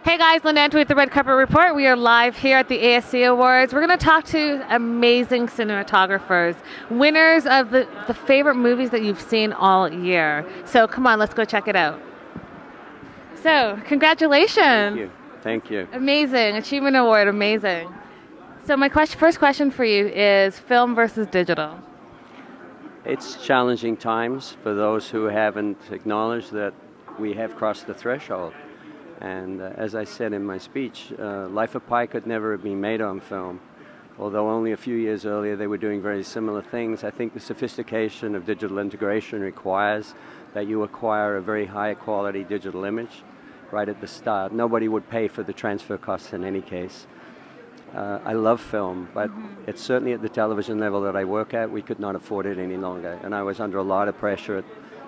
Hey guys, Linda Antwi with the Red Carpet Report. We are live here at the ASC Awards. We're going to talk to amazing cinematographers, winners of the favorite movies that you've seen all year. So come on, let's go check it out. So, congratulations. Thank you. Thank you. Amazing. Achievement Award, amazing. So my first question for you is film versus digital. It's challenging times for those who haven't acknowledged that we have crossed the threshold. And as I said in my speech, Life of Pi could never have been made on film. Although only a few years earlier they were doing very similar things, I think the sophistication of digital integration requires that you acquire a very high quality digital image right at the start. Nobody would pay for the transfer costs in any case. I love film, but it's certainly at the television level that I work at, we could not afford it any longer. And I was under a lot of pressure at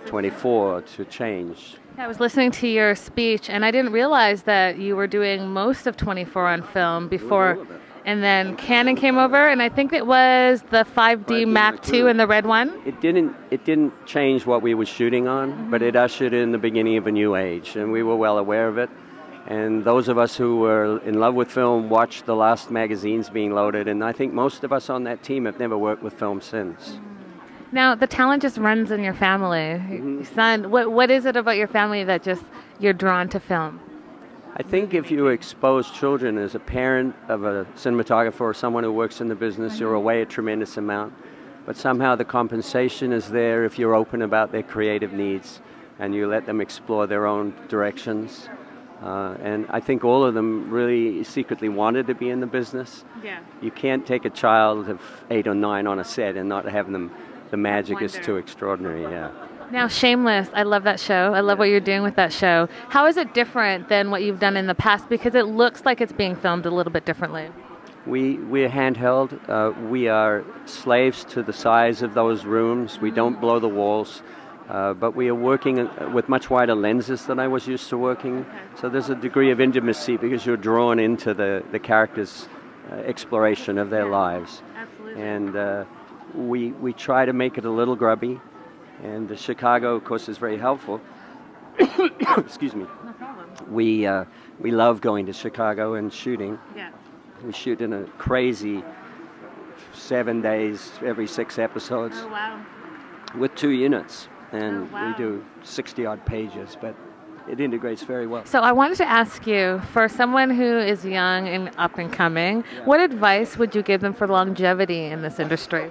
24 to change. I was listening to your speech, and I didn't realize that you were doing most of 24 on film before, and then Canon came over, and I think it was the 5D Mark II and the red one. It didn't change what we were shooting on, but it ushered in the beginning of a new age, and we were well aware of it. And those of us who were in love with film watched the last magazines being loaded, and I think most of us on that team have never worked with film since. Now, the talent just runs in your family. Son, what is it about your family that just you're drawn to film? I think if you expose children as a parent of a cinematographer or someone who works in the business, you're away a tremendous amount. But somehow the compensation is there if you're open about their creative needs and you let them explore their own directions. And I think all of them really secretly wanted to be in the business. Yeah. You can't take a child of 8 or 9 on a set and not have them. The magic is too extraordinary, yeah. Now, Shameless, I love that show. I love what you're doing with that show. How is it different than what you've done in the past? Because it looks like it's being filmed a little bit differently. We're handheld. We are slaves to the size of those rooms. We don't blow the walls. But we are working with much wider lenses than I was used to working. So there's a degree of intimacy because you're drawn into the characters' exploration of their lives. Absolutely. And we try to make it a little grubby. And Chicago, of course, is very helpful. Excuse me. No problem. We love going to Chicago and shooting. Yeah. We shoot in a crazy 7 days, every 6 episodes. Oh, wow. With 2 units. And wow. we do 60-odd pages, but it integrates very well. So I wanted to ask you, for someone who is young and up and coming, what advice would you give them for longevity in this industry?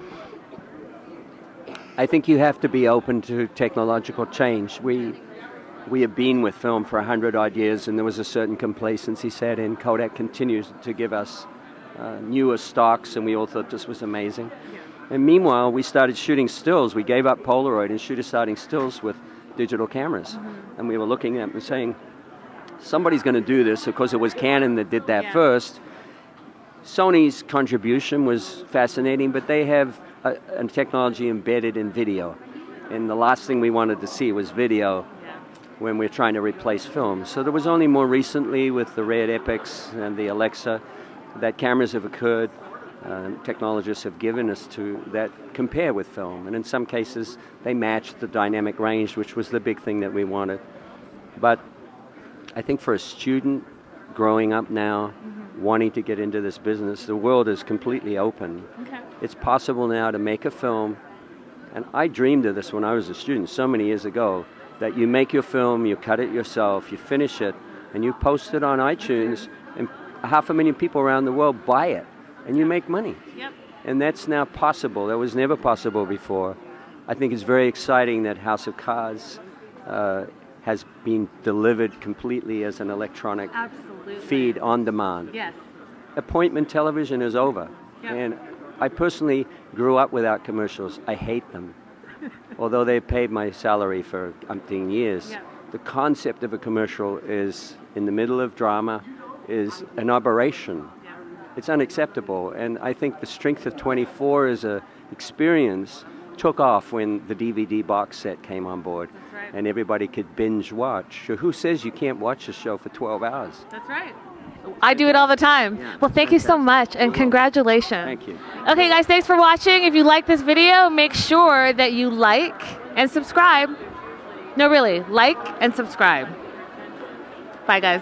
I think you have to be open to technological change. We have been with film for 100-odd years, and there was a certain complacency set in. Kodak continues to give us newer stocks, and we all thought this was amazing. And meanwhile, we started shooting stills. We gave up Polaroid and starting stills with digital cameras. And we were looking at them and saying, somebody's going to do this. Of course, it was Canon that did that first. Sony's contribution was fascinating, but they have a technology embedded in video. And the last thing we wanted to see was video when we're trying to replace film. So there was only more recently with the Red Epics and the Alexa that cameras have occurred. Technologists have given us to that compare with film, and in some cases they match the dynamic range, which was the big thing that we wanted. But I think for a student growing up now, wanting to get into this business, the world is completely open. It's possible now to make a film, and I dreamed of this when I was a student so many years ago, that you make your film, you cut it yourself, you finish it, and you post it on iTunes, and 500,000 people around the world buy it. And you make money. Yep. And that's now possible. That was never possible before. I think it's very exciting that House of Cards has been delivered completely as an electronic feed on demand. Yes. Appointment television is over. Yep. And I personally grew up without commercials. I hate them. Although they paid my salary for umpteen years. Yep. The concept of a commercial is, in the middle of drama, is an aberration. It's unacceptable, and I think the strength of 24 as an experience took off when the DVD box set came on board. That's right. And everybody could binge watch. So who says you can't watch a show for 12 hours? That's right. I do it all the time. Yeah, well, thank you so much, and congratulations. Thank you. Okay, guys, thanks for watching. If you like this video, make sure that you like and subscribe. No, really, like and subscribe. Bye, guys.